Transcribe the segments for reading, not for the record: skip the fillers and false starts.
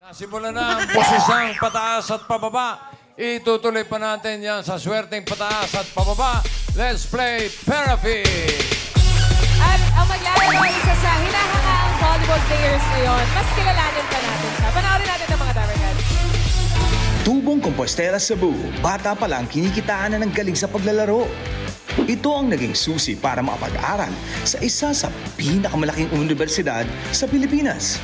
Simulan na ang posisang pataas at pababa. Itutuloy pa natin yan sa swerteng pataas at pababa. Let's play Therapy! At ang maglalaro isa sa hinahangaang volleyball players ngayon, mas kilalanin pa natin siya. Panoorin natin ang mga Damercats. Tubong kompostera Cebu, bata pa lang kinikitaan na ng galing sa paglalaro. Ito ang naging susi para makapag-aral sa isa sa pinakamalaking universidad sa Pilipinas.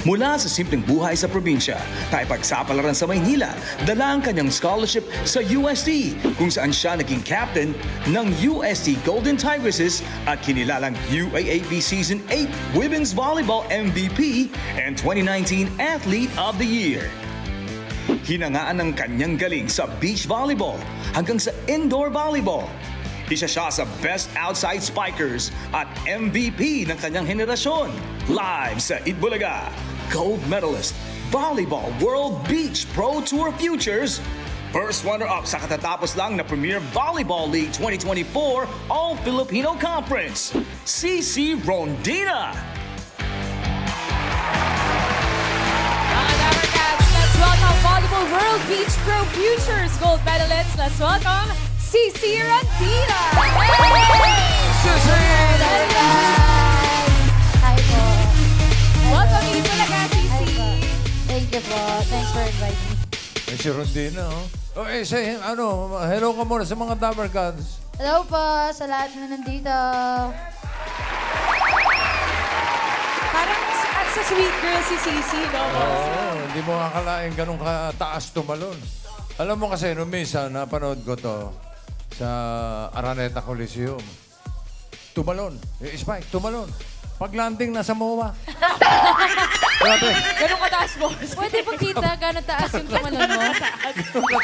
Mula sa simpleng buhay sa probinsya, tayo pagsapalaran sa Maynila, dala ang kanyang scholarship sa UST, kung saan siya naging captain ng UST Golden Tigresses at kinilalang UAAP Season 8 Women's Volleyball MVP and 2019 Athlete of the Year. Hinangaan ng kanyang galing sa beach volleyball hanggang sa indoor volleyball. Isa siya sa Best Outside Spikers at MVP ng kanyang henerasyon. Live sa Itbulaga, Gold Medalist, Volleyball World Beach Pro Tour Futures, first runner-up sa katatapos lang na Premier Volleyball League 2024 All-Filipino Conference, CC Rondina. Mga Damercats, let's welcome Volleyball World Beach Pro Futures Gold Medalists. Let's welcome CC Rondina. Hi po. Welcome dito talaga, CC. Thank you po. Thanks for inviting me. Eh, si Rondina, oh. Oh, say, hello ka muna sa mga Damercats. Hello po sa lahat na nandito. Parang sa sweet girl si CC, no? Oo, hindi mo akalain ganun kataas tumalon. Alam mo kasi, nung minsan, napanood ko to sa Araneta Coliseum. Tumalon. Spike, tumalon. Pag-landing, nasa MOA. Grabe. Ganun kataas, boss. Pwede pakita gano'ng taas yung tumalon mo?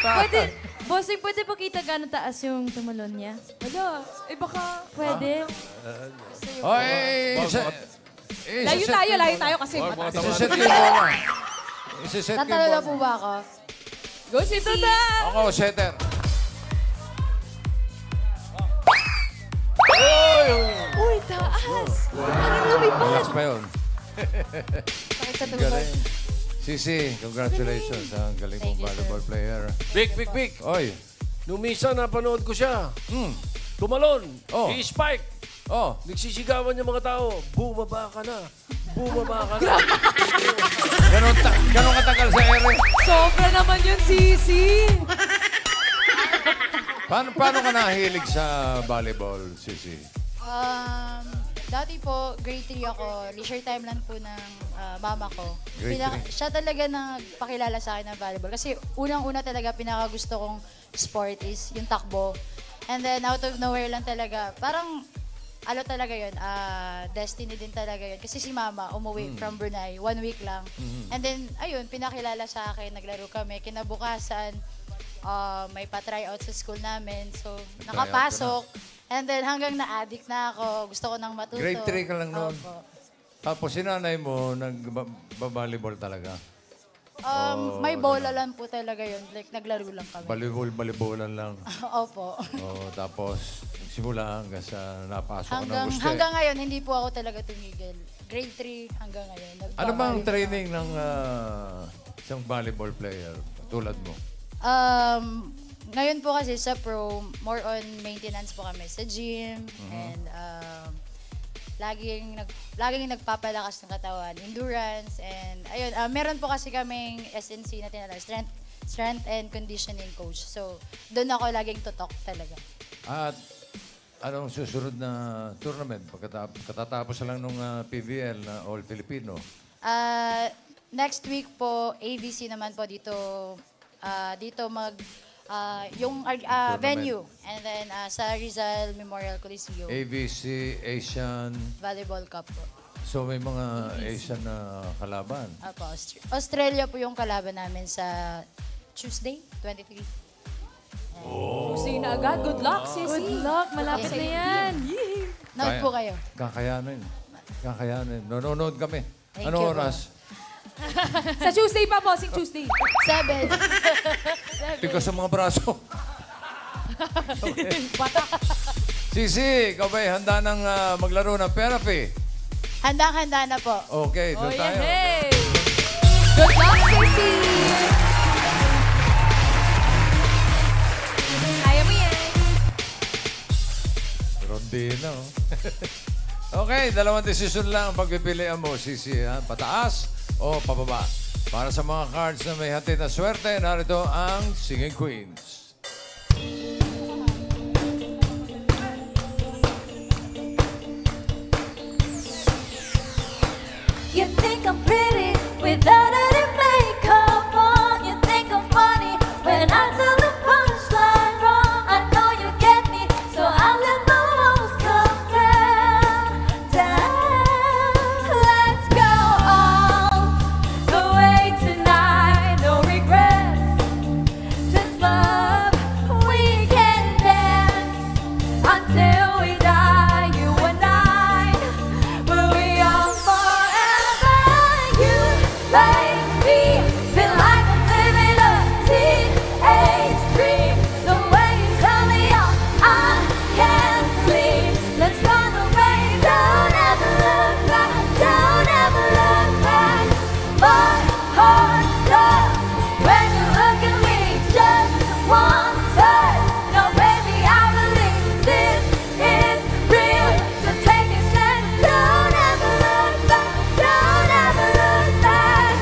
Pwede, bossing, pwede pakita gano'ng taas yung tumalon niya? Wala. Eh baka... Pwede. Layo tayo kasi mataas. Isiset ko muna. Isiset ko Tatalo na muna. po ba ako? Go, CC! Ako, setter. Uy, taas! Parang lumipad. Relax pa yun. Sakit sa tuhod. Galing. Sisi, congratulations. Ang galing mong Thank you, volleyball player. Big. Oy. Nung minsan napanood ko siya. Tumalon. Oh. I-spike. Oh. Nagsisigawan yung mga tao. Bumaba ka na. Bumaba ka na. Ganon katagal sa ere. Sobra naman yun, CC! Paano ka nahilig sa volleyball, Sisi? Dati po, grade 3 ako. Leisure time lang po ng mama ko. Grade 3? Siya talaga nagpakilala sa akin ng volleyball. Kasi unang-una talaga, pinakagusto kong sport is yung takbo. And then, out of nowhere lang talaga, parang, talaga yun, destiny din talaga yun. Kasi si mama, umuwi from Brunei, 1 week lang. And then, ayun, pinakilala sa akin, naglaro kami. Kinabukasan, may pa-tryout sa school namin. So, nakapasok. And then, hanggang na-addict na ako. Gusto ko nang matuto. Grade 3 ka lang noon? Opo. Tapos si nanay mo, nag-volleyball talaga? May bola lang po talaga yun. Like, naglaro lang kami. Volleyballan lang. Opo. Tapos, simula hanggang sa napasok ka ng gusto. Hanggang ngayon, hindi po ako talaga tumigil. Grade 3 hanggang ngayon. Ano ba ang training ng isang volleyball player tulad mo? Ngayon po kasi sa pro, more on maintenance po kami sa gym. And laging nagpapalakas ng katawan, endurance. And ayun, meron po kasi kaming SNC na tinatawag, strength and conditioning coach. So, doon ako laging tutok talaga. At anong susunod na tournament? Katatapos lang nung PVL na All Filipino. Next week po, AVC naman po dito yung venue. And then sa Rizal Memorial Coliseum. AVC, Asian. Volleyball Cup po. So may mga Asian na kalaban. Apo, Australia po yung kalaban namin sa Tuesday, 23. Tuesday na agad. Good luck, CC! Good luck, malapit na yan. Note po kayo. Kakayanin. Nanonood kami. Thank Ano you po. oras? Sa Tuesday pa, bossing Tuesday. 7. Tigas sa mga braso. Sisi, ikaw ba'y handa ng maglaro ng therapy? Handang-handa na po. Okay, doon tayo. Hey! Good luck, na, oh. Okay, dalawang desisyon lang ang pagpipilian mo. Sisi, ha? Pataas o pababa. Para sa mga cards na may hatid na swerte, narito ang Singing Queens. You think I'm pretty without any makeup on. You think I'm funny when I tell the punchline wrong. I know you get me, so I'll let the walls come down, down. Let's go all the way tonight, no regrets. Just love, we can dance until we die, you and I. Will we all forever? You make me feel like I'm living a teenage dream. The way you tell me off, I can't sleep. Let's run away, don't ever look back, don't ever look back. My heart stops when you look at me, just one touch. No, baby, I believe this is real. So take a stand, don't ever look back, don't ever look back.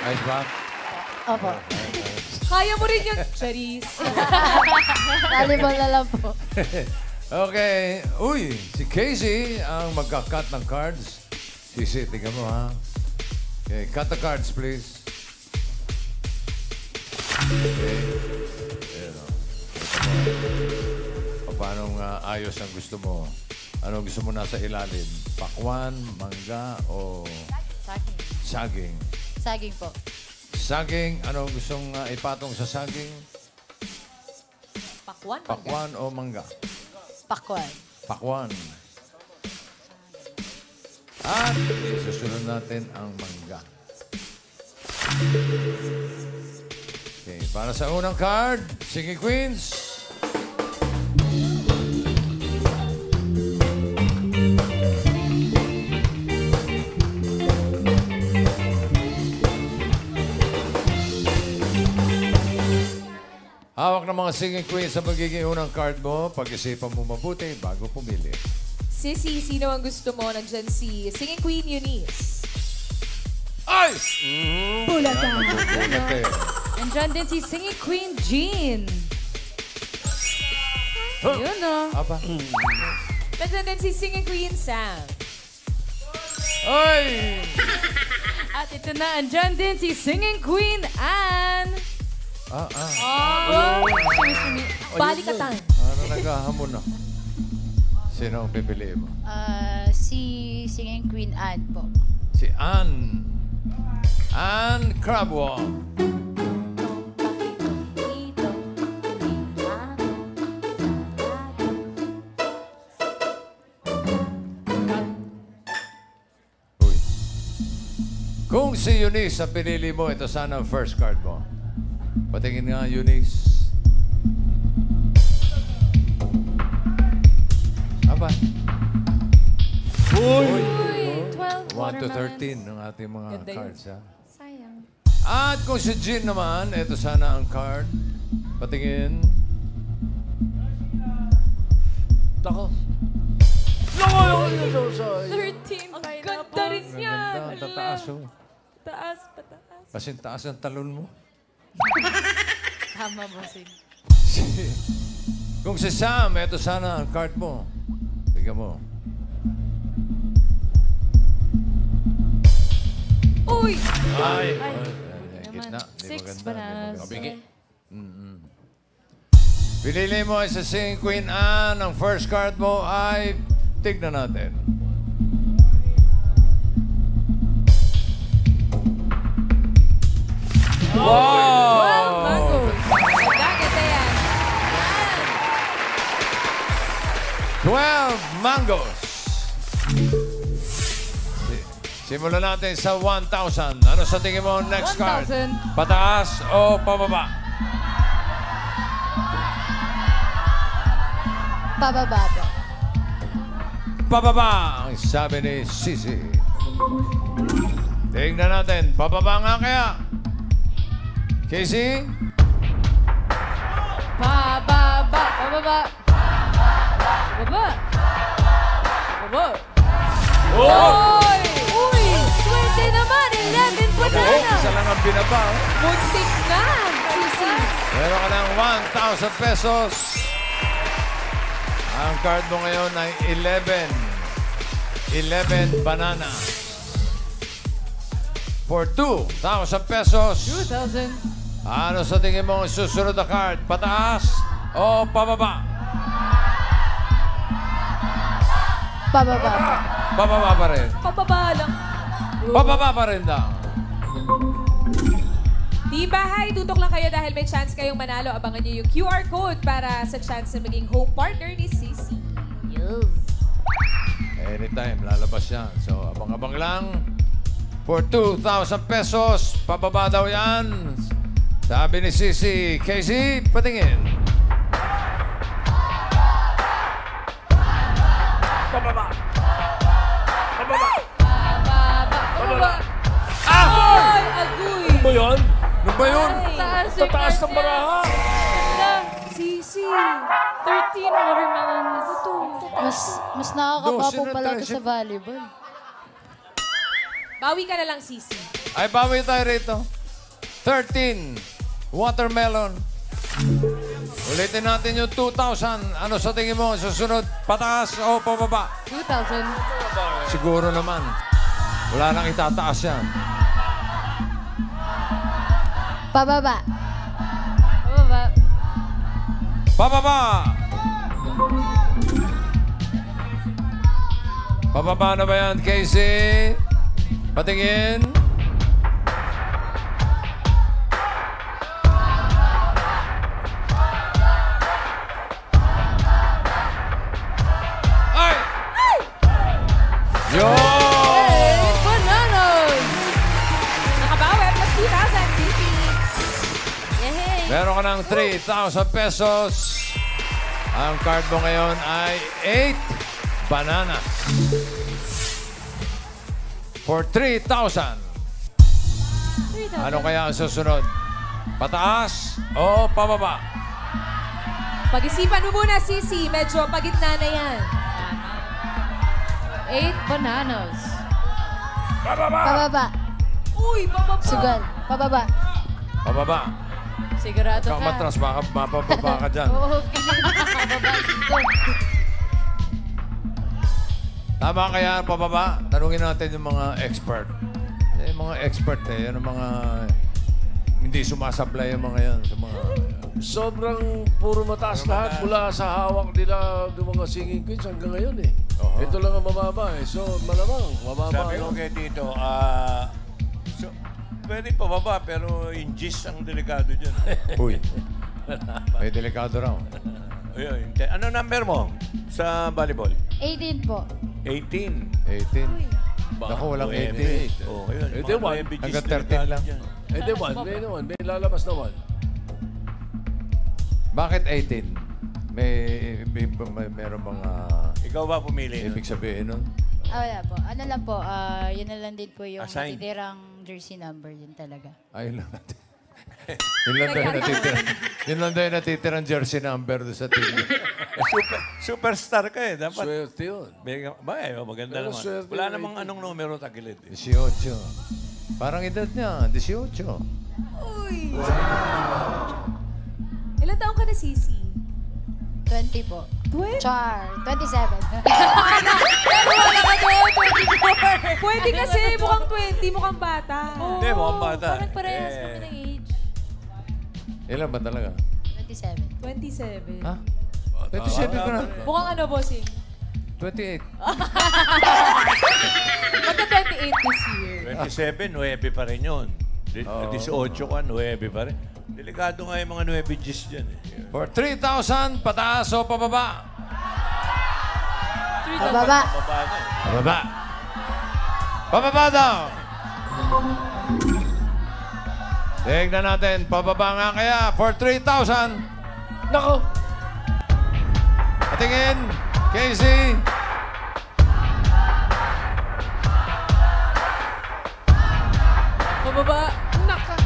Ayos ba? Opo. Kaya mo rin yung Charis. Volleyball na lang po. Okay. Uy, si Casey ang magka-cut ng cards. Sisi, tingnan mo, ha? Okay, cut the cards, please. Okay. Ayan, o. Ito mo. Paano ayos ang gusto mo? Ano gusto mo nasa ilalim? Pakwan, mangga, o Saging. saging? Saging po. Saging, ano gustong ipatong sa saging? Pakwan. Pakwan o mangga? Pakwan. Pakwan. At isusunod natin ang mangga. Okay, para sa unang card, Singing Queens. Hawak ng mga Singing Queens sa magiging unang card mo. Pag-isipan mo mabuti bago pumili. Sissy, sino ang gusto mo? Nandyan si Singing Queen Eunice. Ay! Bulata. Bulat eh. Nandyan din si Singing Queen Jean. Yun o. Aba. Nandyan din si Singing Queen Sam. Ay! At ito na, andyan din si Singing Queen Anne. Ah. Balikatan. Ano naghahamon na? Sino ang pipiliin mo? Si Singing Queen Anne po. Si Ann. Ann Crabwell. Uy. Kung si Eunice ang pinili mo, ito sana ang first card mo. Patingin nga, Eunice. Aba. Uy, 1 12 to watermelons. 13 ng ating mga Ganda yun. cards, ha? Sayang. At kung si Jean naman, ito sana ang card. Patingin. Tako. No! 13 Ang pineapple. ganda rin Ang yan. ganda, ang tataas, oh. Taas, pataas. Kasing taas ang talon mo. Tama po, Sing. Kung si Sam, ito sana ang card mo. Tingnan mo. Uy! Ay. Gitna. Di 6 maganda, di bananas. maganda. Bigi. Pinili mo ay sa Singing Queen Anne. Ang first card mo ay tignan natin. Wow! Mangoes. Gaganda yan. 12 mangoes. Simulan natin sa 1,000. Ano sa tingin mo next card? 1,000. Pataas o pababa? Pababa po. Pababa, ang sabi ni Sisi. Tingnan natin, pababa nga kaya? Casey? Pababa. Pababa. Pababa. Pababa. Oy! Uy! Swerte naman. 11 banana. Isa lang ang binaba. Oh. Muntik na. Sisi. Meron ka ng 1,000 pesos. Ang card mo ngayon ay 11. 11 banana. For 2,000 pesos. 2,000. Ano sa tingin mo ang susunod na card? Pataas o pababa? Pababa. Pababa pa rin. Pababa lang. Pababa pa rin daw. Di bahay, tutok lang kayo dahil may chance kayong manalo. Abangan niyo yung QR code para sa chance na maging home partner ni Sisi. Yes. Anytime, lalabas yan. So, abang-abang lang. For 2,000 pesos, pababa daw yan. Sabi ni Sisi, Casey, patingin. Pababa. Pababa. Pababa. Pababa. Ah! Ay, agoy. Ano ba yun? Ano ba yun? Taas Tataas ng baraha. Sisi. 13 watermelons. Ito. Mas nakakabapo Dosin na pala ito tayo. sa volleyball. Bawi ka na lang, Sisi. Ay, bawi tayo rito. 13, watermelon. Ulitin natin yung 2,000. Ano sa tingin mo? Susunod, pataas o pababa? 2,000. Siguro naman. Wala nang itataas yan. Pababa. Pababa. Pababa! Pababa na ba yan, Casey? Patingin. Ay! Yo! Bananas! Nakabawi. Plus 2,000, Sisi. Yay! Meron ka ng 3,000 pesos. Ang card mo ngayon ay 8 banana. For 3,000. Ano kaya ang susunod? Pataas o pababa? Pag-isipan mo muna, Sisi. Medyo pagitna na yan. 8 bananas. Pababa. Uy, bababa. Sugal. Pababa. Pababa. Sigurado Ikaw matras, baka mapababa ka dyan. Oo, feeling ko bababa dito. Tama kaya pababa? Tanungin natin yung mga expert. Yung mga expert yan ang mga hindi sumasablay yung mga yan. Sa mga, Sobrang puro mataas lahat mula sa hawak nila ng mga singing queens hanggang ngayon eh. Oo. Ito lang ang mababa eh. So malamang, mababa. Sabi ko ano? kay Tito, pwede pababa pero inches ang delikado dyan. uy, may delikado raw. Ayun, ano number mo sa volleyball? 18 po. 18. 18. Naku, walang 18. Oh, yun. Eh, di one. Hanggang 13 lang. Eh di one, may naman. May lalabas naman. Bakit 18? Meron bang Ikaw ba pumili? ibig sabihin nun? Wala po. Ano lang po, yun na lang din po yung Assign. natitirang jersey number din talaga. Ayun lang natin. Yun lang daw yung natitira. Yun lang daw yung natitirang jersey number doon sa team. Superstar ka eh. Dapat. Swerte yun. Maganda Pero naman. swerte Wala yung namang anong numero tagilid. 18. Parang edad niya, 18. Uy! Ilan taong ka na, Sisi? 20 po. 20? Char. 27. Wala ka doon, 24. Pwede kasi, mukhang 20, mukhang bata. Hindi, mukhang bata. Parang parehas kami ng age. Ilan ba talaga? 27. 27. Ha? 27 ka na. Mukhang ano, bossing? 28. Magka-28 this year. 27, 9 pa rin yun. 18 ka, 9 pa rin. Delikado nga yung mga 9 Gs dyan eh. For 3,000, pataas o pababa? Pababa. Baba na eh. Pababa. Pababa daw. Tignan natin, pababa nga kaya for 3,000. Nako! Patingin, Casey. Pababa. Naka.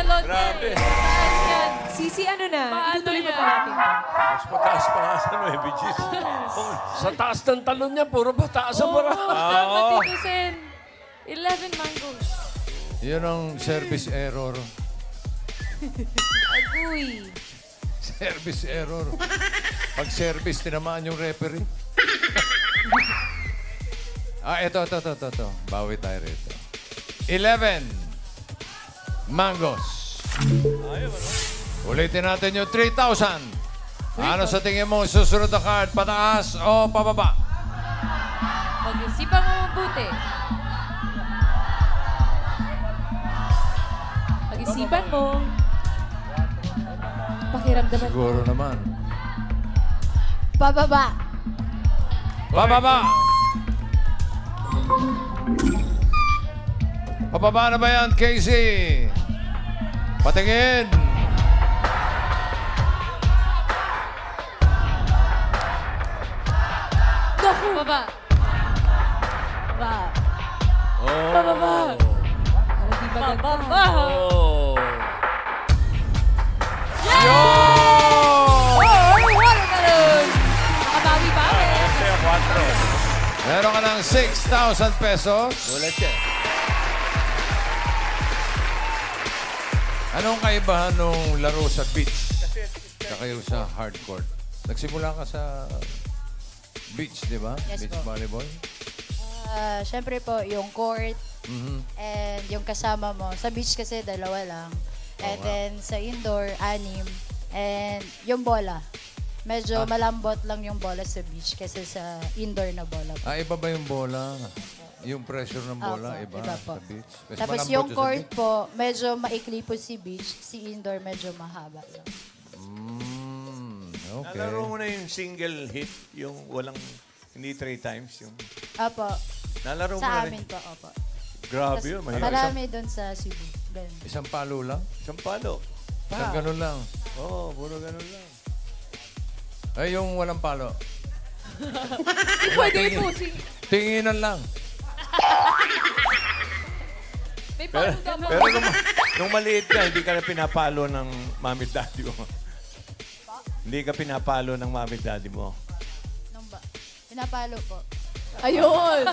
talon niya Grabe. eh. Mataas yan. Sisi, ano na? Paano Itutuloy mo yan? pa natin. Mas mataas pa nga sa 9 Gs. Sa taas ng talon niya, puro pataas ang bara. Tama, Tito Sen. 11 mangoes. Yun ang service error. Agoy. Service error. Pag service, tinamaan yung referee. Ito. Bawi tayo rito. 11 mangoes. Ulitin natin yung 3,000. Ano sa tingin mo susunod na card? Pataas o pababa? Mag-isipan mo mabuti. Pag-isipan mo. Pakiramdaman mo. Siguro naman. Pababa. Pababa! Pababa na ba yan, Casey? Patingin! Naku! Baba. Baba. Oh. Bababa. Para di ba Bababa. Oh. Watermelon! Nakabawi-bawi. Ito yung 4. Meron ka ng 6,000 pesos. Ulit siya. Anong kaibahan nung laro sa beach? Saka yung sa hardcourt. Nagsimula ka sa beach, di ba? Yes Beach po. volleyball. Siyempre po, yung court Mhm. and yung kasama mo. Sa beach kasi, dalawa lang. And then sa indoor, 6. And yung bola. Medyo malambot lang yung bola sa beach kasi sa indoor na bola po. Iba ba yung bola? Yung pressure ng bola, Opo, iba, iba po. sa beach? Kasi Tapos malambot yung sa court beach. po, medyo maikli po si beach. Si indoor, medyo mahaba lang. Okay. Nalaro mo na yung single hit, yung walang, hindi 3 times. Yung, Opo. nalaro mo Sa na amin rin. po, opo. Grabe Tas yun. Mahirap. marami doon sa Cebu. Ganun. Isang palo lang? Isang palo. Isang ganun lang. Oo, puro ganun lang. Ay, yung walang palo. Pwede itusing. Tinginan lang. May paano daw Pero nung maliit ka, hindi ka na pinapalo ng mami at daddy mo. Hindi ka pinapalo ng mami at daddy mo. Nung ba? Pinapalo po. Ayun.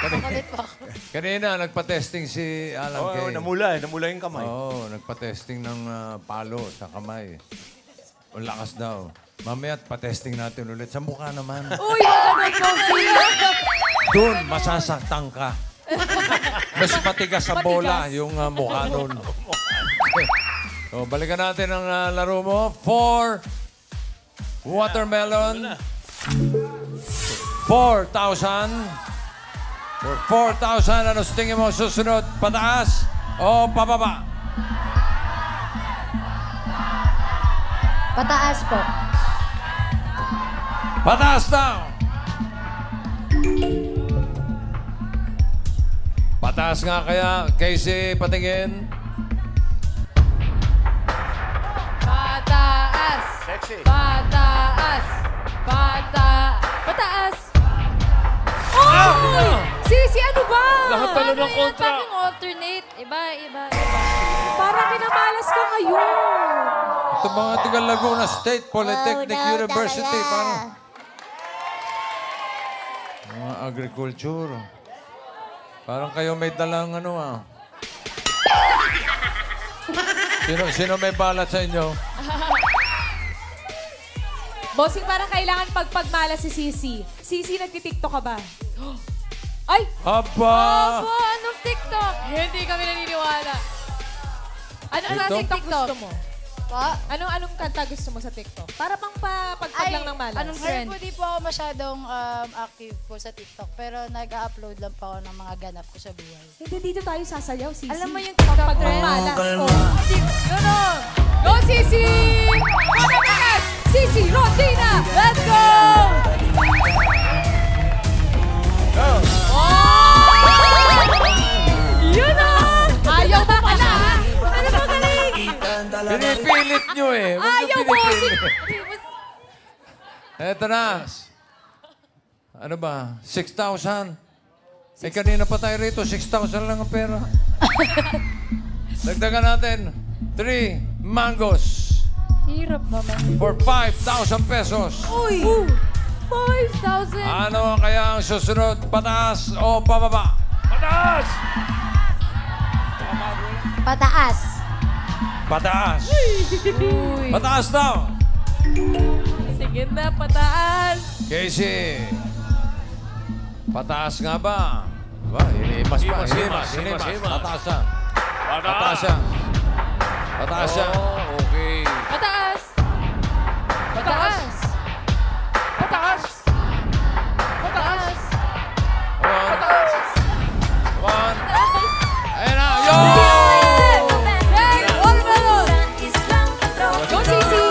Kulit po ako. Kanina, nagpa-testing si Alan Oo, Kay. namula yung kamay. Oo, nagpa-testing ng palo sa kamay. Ang lakas daw. Mamaya, pa-testing natin ulit. Sa mukha naman. Uy, magandang coffee. Doon, masasaktan ka. Mas matigas sa bola yung mukha nun. So, balikan natin ang laro mo. 4 watermelon. 4,000. For 4,000, ano sa tingin mo susunod? Pataas o pababa? Pataas po. Pataas daw! Pataas nga kaya, Casey, patingin. Pataas! Sexy. Pataas! Pataas! Oh! Sisi, ano ba? Lahat talo ng yan? kontra. Parang alternate. Iba. Parang pinamalas ka ngayon. Ito mga taga Laguna State Polytechnic University. Parang mga agriculture. Parang kayo may dalang Sino may balat sa inyo? Bossing, parang kailangan pagpagmalas si Sisi. Sisi, nagtitiktok ka ba? Ay! Aba! Aba, anong TikTok? Hindi kami naniniwala. Ano TikTok? TikTok gusto mo? Po? Anong kanta gusto mo sa TikTok? Para pang pagpag lang ng malas. anong Ngayon po di po ako masyadong active po sa TikTok. Pero nag-upload lang po ako ng mga ganap ko sa buhay. Hindi, dito tayo sasayaw, Sisi. Alam mo yung TikTok Pag trend? malas. Yun o! Go, Sisi! Pataas! Sisi, Rodina! Let's go! Yun o! Ayaw mo pala, ha? Ano ba galing? Pinipilit nyo eh. Huwag nyo Ayaw mo! pinipilit. Eto na. Ano ba? 6,000? Eh, kanina pa tayo rito. 6,000 lang ang pera. Dagdagan natin 3 mangoes Hirap naman. for 5,000 pesos. Uy! 5,000. Ano kaya ang susunod? Pataas o pababa? Pataas! Pataas. Pataas. Pataas daw. Sige na, pataas. Casey. Pataas nga ba? Ba, hinimas pa. Hinimas. Pataas na. Pataas siya. Pataas siya. Oh, okay. Pataas. Pataas. Pataas. Pataas. One. Ayan na. Yo! Hey, watermelon. Go, Sisi.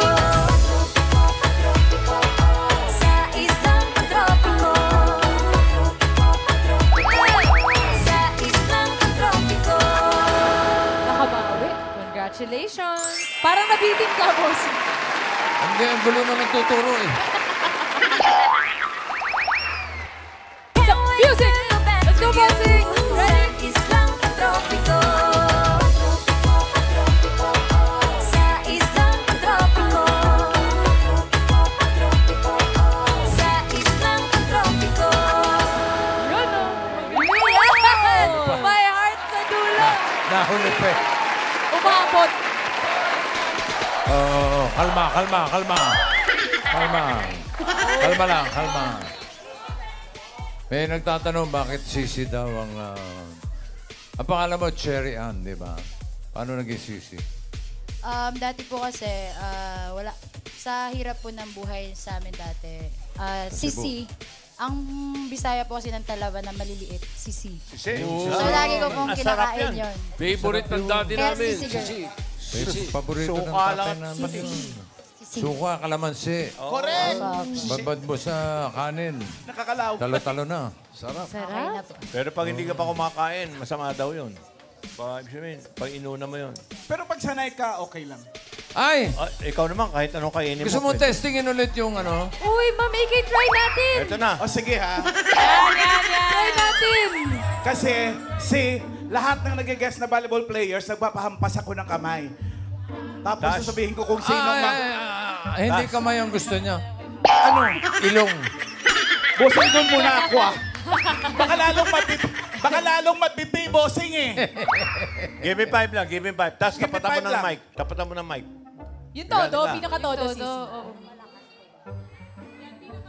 Nakabawi. Congratulations. Parang nabitin ka, boss. Hindi, ang gulo na nagtuturo eh. Music. Let's go, bossing. Ready? Yun, oh. Yan! My heart sa dulo. Nahuli pa eh. Umabot. Oh, kalma. Kalma lang. May nagtatanong bakit Sisi daw ang... ang pangalan mo, Cherry Ann, di ba? Paano naging Sisi? Dati po kasi, wala. Sa hirap po ng buhay sa amin dati, Sisi. Ang Bisaya po kasi ng Talaban na maliliit, Sisi. So lagi ko pong kinakain yun. Favorite ng daddy Kaya namin. Sisi girl. Sisi. Paborito ng Suka lang tatay at namin yun. Sisi. Suka, kalamansi. Correct! Babad mo sa kanin. Nakakalaw. Talo-talo na. Sarap. Okay na po. Pero pag hindi ka pa kumakain, masama daw yun. Pag inuna mo yun. Pero pag sanay ka, okay lang. Ay! Ikaw naman, kahit anong kainin mo. Gusto mo pwede. testingin ulit yung ano? Uy, Ma'am AK, try natin. Ito na. O sige ha. Yan. Try natin. Kasi lahat ng nag-guest na volleyball players, nagpapahampas ako ng kamay. Tapos Dash. sasabihin ko kung sino Hindi kamay ang gusto niya. Ano? Ilong. Bossing doon muna ako ah. Baka lalong mapipi, bossing eh. Give me 5 lang, give me 5. Tapos Give me tapatan mo five ng lang. mic. Tapatan mo ng mic. Yung todo, Ganda. pinaka-todo, Todo, Sisi. oo.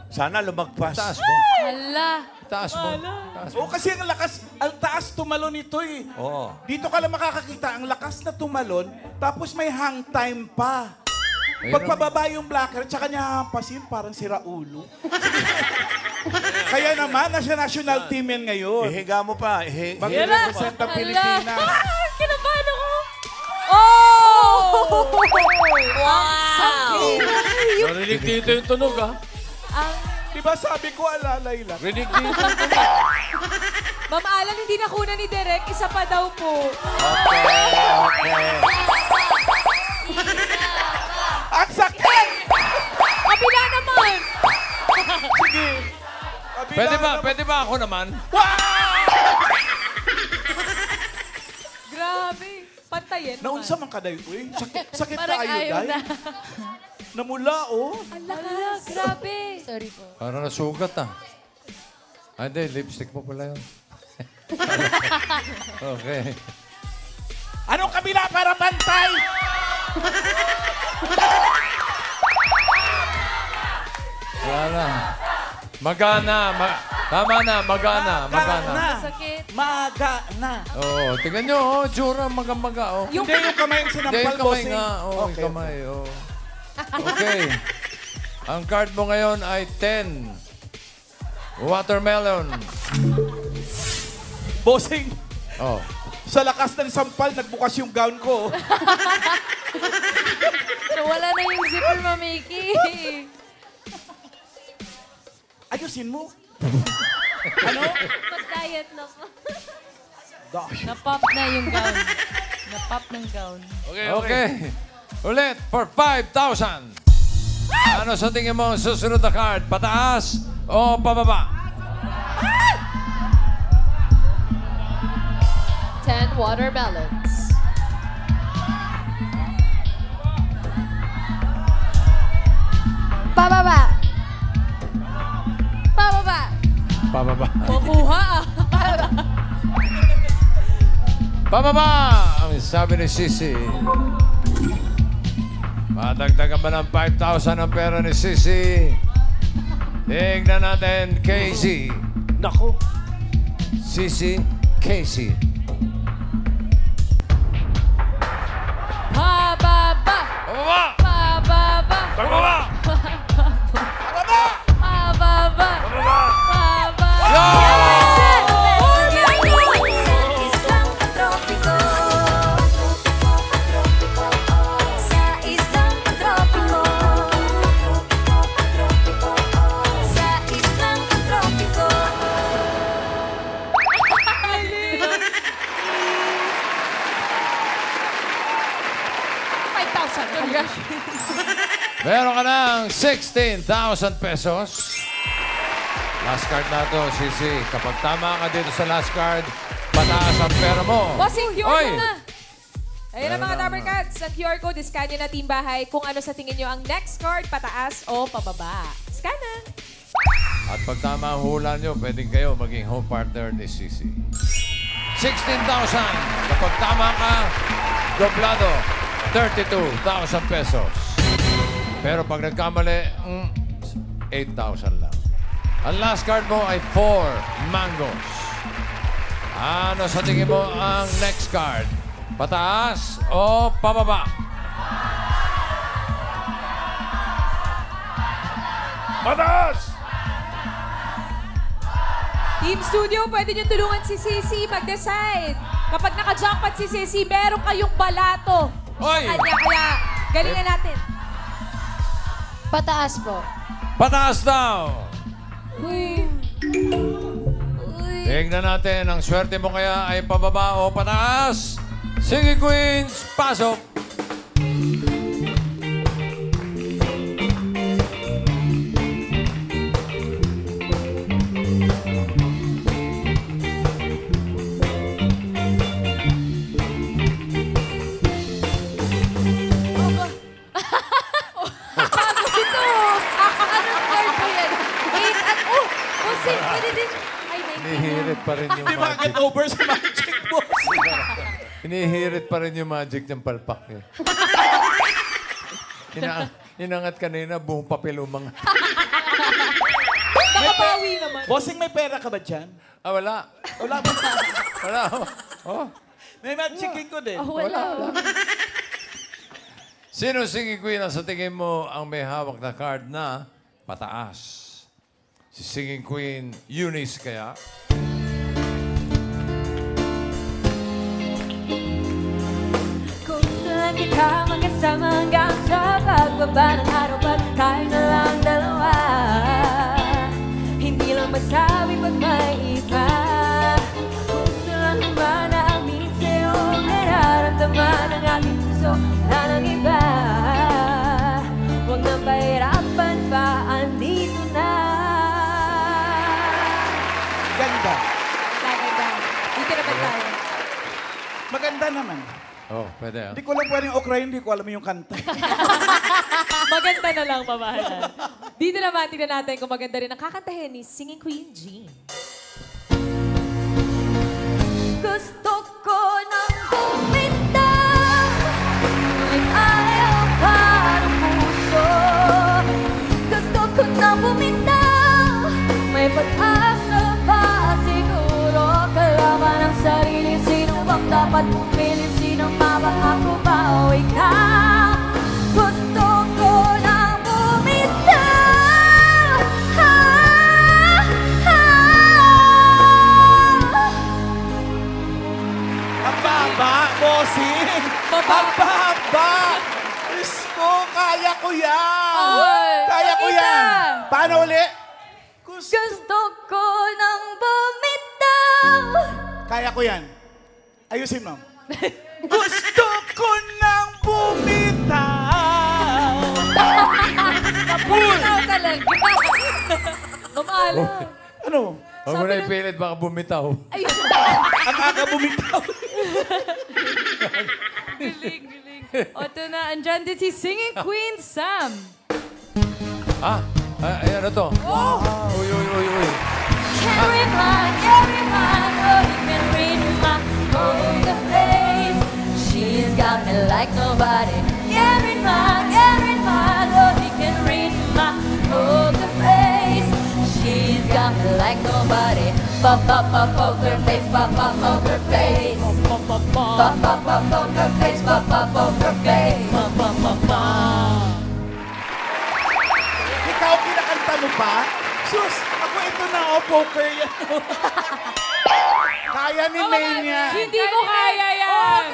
Sana lumagpas. Taas mo. Hala. Taas mo. Oo, kasi ang taas tumalon ito eh. Oo. Dito ka lang makakakita, ang lakas na tumalon, tapos may hang time pa. Ayun. Pagpababa yung blacker, tsaka niya hampasin, parang sira ulo. Kaya naman, nasa national team yan ngayon. Ihiga mo pa. Mag-represent ang Pilipinas. Kinabahan ako. Oh! Wow! Narinig dito yung tunog, ha? Di ba sabi ko, alalay lang. Rinig dito yung tunog. Ma'am Alan, hindi nakunan ni Derek. Isa pa daw po. Okay. Ang sakit! Kabila naman! Sige. Pwede ba ako naman? Grabe. Pantayin. Naunsa man ka dayo, uy. Sakit Parang kayo, ayaw day. na. Namula, oh. Hala, grabe. Sorry po. Parang nasugat ah. Ay, hindi. Lipstick mo pala yun. Okay. Anong kabila para pantay? Wala na. Magana. Tama na. Magana. Sakit. Maga na. Oo. Tingnan nyo. Oh, Jura. Maga-maga. Oh. Yung Hindi yung kamay yung Hindi, sinampal, yung kamay bossing. nga. Oo, yung Okay. kamay. Oh. Okay. Ang card mo ngayon ay 10. Watermelon. Bossing, Oh. sa lakas ng sampal, nagbukas yung gown ko. Nawala na yung zipper, Mamiki. Ayusin mo. Ano? Pag-diet na po. Gosh. Napop na yung gown. Napop ng gown. Okay. Ulit for 5,000. Ano sa tingin mo ang susunod na card? Pataas o pababa? 10 watermelons. Pababa! Ang sabi ni Sisi. Madagdagan ba ng 5,000 ang pera ni Sisi? Tingnan natin, Casey. Nako. Sisi, Casey. Pababa! Pababa! Pababa! Pababa! Pababa! Pababa! Meron ka ng 16,000 pesos. Last card na to, Sisi. Kapag tama ka dito sa last card, pataas ang pera mo. Bossing, QR Oy! mo na. Ayun na mga Meron Dapper Cats. Ang QR code, scan nyo na Team Bahay kung ano sa tingin nyo ang next card, pataas o pababa. Scan na. At pag tama ang hula nyo, pwedeng kayo maging home partner ni Sisi. 16,000. Kapag tama ka, doblado, 32,000 pesos. Pero pag nagkamali, 8,000 lang. Ang last card mo ay 4 mangoes. Ano sa tingin mo ang next card? Pataas o pababa? Pataas! Team Studio, pwede nyo tulungan si Sisi mag-decide. Kapag naka-jackpot si Sisi, meron kayong balato Oy! sa kanya. Kaya galingan natin. Pataas po. Pataas daw! Uy. Tingnan natin, ang swerte mo kaya ay pababa o pataas? Sige, Queens, pasok! Bago ito! Anong card po yan? 8 at... Oh! Bossing, pwede din. Ay, 19 na. Hinihirit pa rin yung Di ba magic. get over sa magic boss? Hinihirit pa rin yung magic ng palpak eh. Inangat kanina, buong papel umang. Nakabawi naman. Bossing, may pera ka ba dyan? Ah, wala. Wala ba? Wala. Oh. May magic ko din. Wala. Sino, sige, Queen, ang sa tingin mo ang may hawak na card na pataas? Si Singing Queen Eunice kaya? Kung saan kita magkasama hanggang sa pagbaba ng araw at tayo na lang dalawa. Hindi lang masabi pag may iba. Kung saan naman naamin sa'yo nararamdaman ang aking puso na ng iba. Huwag na pahirapan pa, andito na. Ganda. Gaganda. Dito naman tayo. Maganda naman. Oh, pwede ah. Hindi ko lang pwedeng Ukraine, hindi ko alam yung kanta. Maganda na lang, pamahalan. Dito naman, tingnan natin kung maganda rin ang kakantahin ni Singing Queen Jean. Gusto ko nang bumitaw, ngunit ayaw pa ng puso. Gusto ko nang bumitaw, may pag-asa pa siguro. Kalaban ang sarili, sino bang dapat pumili? Sino mabahako ba o ikaw? Gusto ko nang bumitaw. Ang baba, bossing! Ang baba! Diyos ko, kaya ko yan! Ay, Kaya ko pakita. yan! Paano uli? Gusto ko nang bumitaw. Kaya ko yan. Ayusin mo. Gusto ko nang bumitaw. Ikaw talaga. Mamala. Ano? Huwag mo na ipilit, baka bumitaw. Ang aga bumitaw. Galing. O, ito na. Andyan din si Singing Queen Sam. Ah, ay, ano to? Uy, uy, uy, uy. Can't remind, oh, you can read my own the face. got me like nobody. Carry my, Lord, he can read my poker face. She's got me like nobody. Poker face, poker face. Poker face, poker face. Ikaw, kinakanta mo pa? Sus, ako ito na, poker yan. Kaya ni May niya. Hindi ko kaya yan.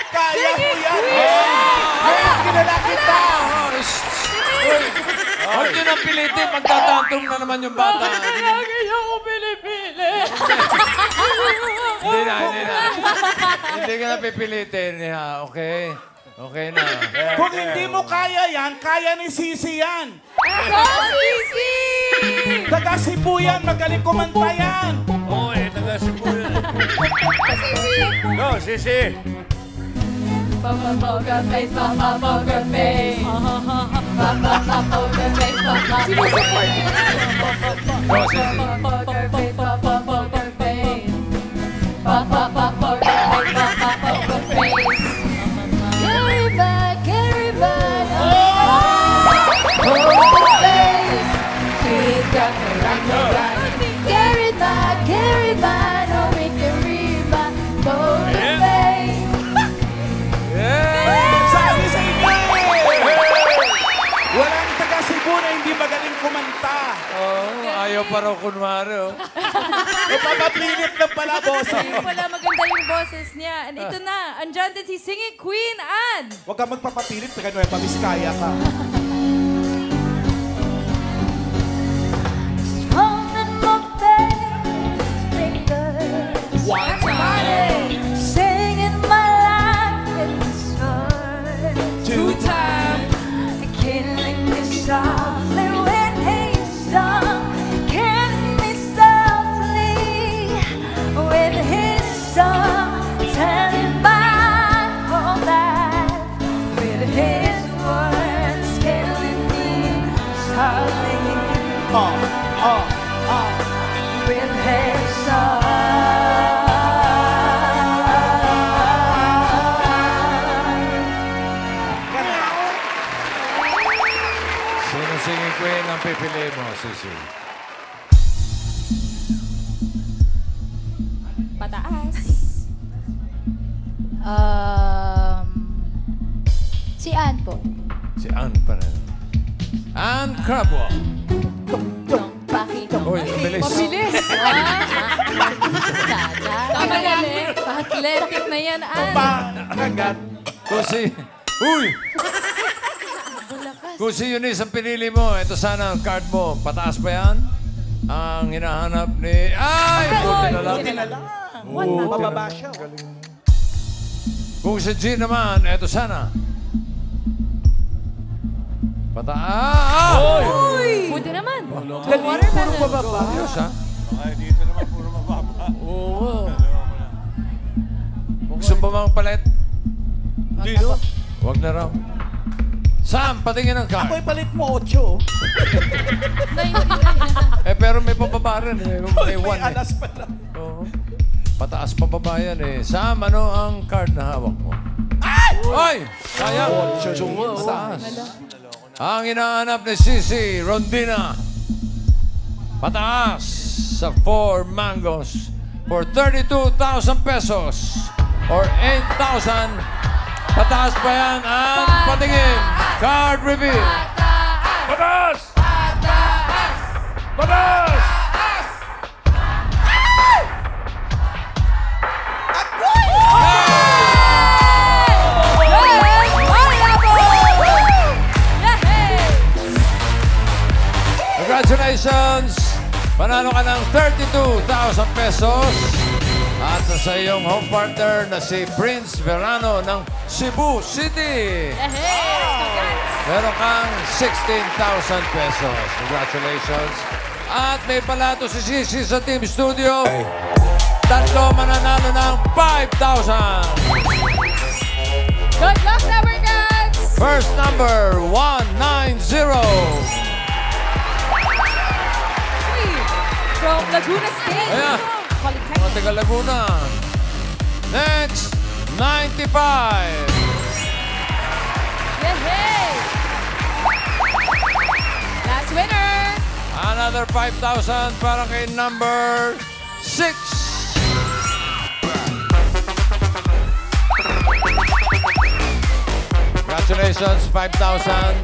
Kaya mo yan. May, kilala kita. Huwag nyo nang pilitin. Magtatantong na naman yung bata. Lagi niyo ako pinipili. Hindi na. Hindi ka na pipilitin. Okay? Okay na. Kung hindi mo kaya yan, kaya ni Sisi yan. Sisi! Taga Cebu yan, magaling kumanta yan. Oo, taga Cebu yan. No, Sisi. Poker face, poker face. Poker face, Go, Sisi. poker face, poker face. Poker face. Carry back, poker face. She's got me like nobody. Carry back, no we can read my poker face. Sabi sa inyo, walang taga Cebu na hindi magaling kumanta. Ayaw pa raw kunwari. Ipapapilit na pala, bossing. Wala maganda yung boses niya. And ito na, andyan din si Singing Queen Anne. Huwag kang magpapapilit, taga Nueva Vizcaya ka. Home in my bed, fingers. One time. Singing my life with the sun. Two times. Killing me softly when he's done. Killing me softly with his song. Telling my whole life with his words. Killing me softly with his song. Sino singing queen ang pipili mo, Sisi? Pataas. Si Ann po. Si Ann pa rin. Ann Crabwell. Uy, ang bilis. Mabilis. Tama yan. Athletic na yan, Anne. Kung si... Uy! Kung si Eunice ang pinili mo, ito sana ang card mo. Pataas ba yan? Ang hinahanap ni... Ay! Buti na lang. Buti na lang. Buti na Bababa lang. siya. Kung si G naman, ito sana. Pataas! Uy! Buti naman. Puro bababa. Diyos, ha? Ay, dito naman puro mababa. Oo. Gusto mo bang palit? Hindi, no? Huwag na raw. Sam, patingin ang card. Ako'y palit mo 8. Pero may pababa rin eh. May May 1 eh. alas pa lang. Oo. Pataas pababa yan eh. Sam, ano ang card na hawak mo? Ay! Sayang! Pataas. Ang inaanap ni Sisi Rondina. Pataas sa 4 mangoes for 32,000 pesos or 8,000. Pataas pa yan ang patingin. Card reveal. Pataas! Pataas! Congratulations! Panalo ka ng 32,000 pesos. At sa iyong home partner na si Prince Verano ng Cebu City. Meron kang 16,000 pesos. Congratulations. At may palato si Sisi sa Team Studio. Tatlo mananalo ng 5,000. Good luck, Number Cats! First number, 190. From Laguna State. Ayan. Polytechnic. Mga taga Laguna. Next, Yay! Last winner! Another 5,000 para kay number 6. Congratulations, 5,000.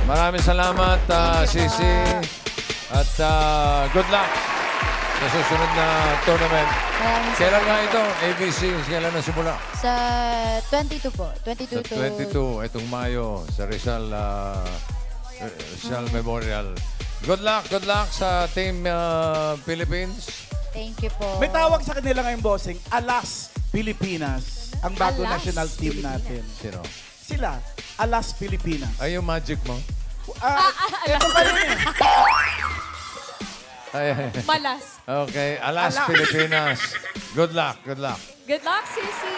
Maraming salamat, Sisi. At good luck sa susunod na tournament. Kailan nga ito? ABC, kailan na simula? Sa 22 po. 22 Sa 22, itong Mayo, sa Rizal Memorial. Good luck sa Team Philippines. Thank you po. May tawag sa kanila ngayon, bossing, Alas Pilipinas. Ang bago Alas national team Pilipinas. natin. Sino? Sila, Alas Pilipinas. Ay, yung magic mo? Ito pa rin eh. Ay. Malas. Okay, Alas Pilipinas. Good luck. Good luck, Sisi.